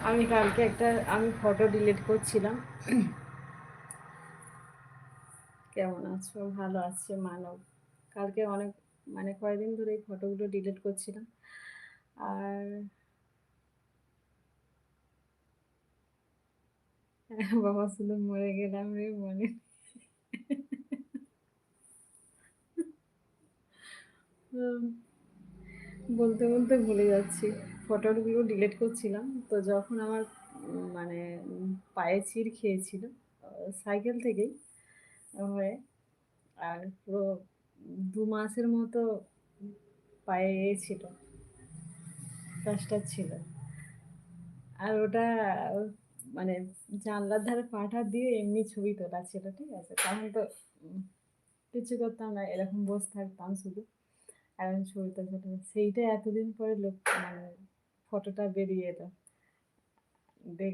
আমি কালকে আমি ফটো ডিলিট করছিলাম। কেমন আছো? ভালো আছে মানব। কালকে অনেক মানে কয়দিন ধরে এই ফটোগুলো ডিলিট করছিলাম। আর বাবা শুধু মরে গেলাম রে মনে। উম, বলতে বলতে ভুলে যাচ্ছি। ফটোগুলো ডিলিট করছিলাম তো যখন আমার মানে পায়ে চিড় খেয়েছিল সাইকেল থেকেই হয়ে, আর পুরো ২ মাসের মতো পায়ে ছিল, প্লাস্টার ছিল। আর ওটা মানে জানলার ধারে পাটা দিয়ে এমনি ছবি তোলা ছিল, ঠিক আছে? তখন তো উম, কিছু করতাম না, এরকম বসে থাকতাম শুধু। আর আমি ছবি তুলতে সেইটা এতদিন পরে লোক মানে ফটোটা বেরিয়ে এলো, দেখলাম।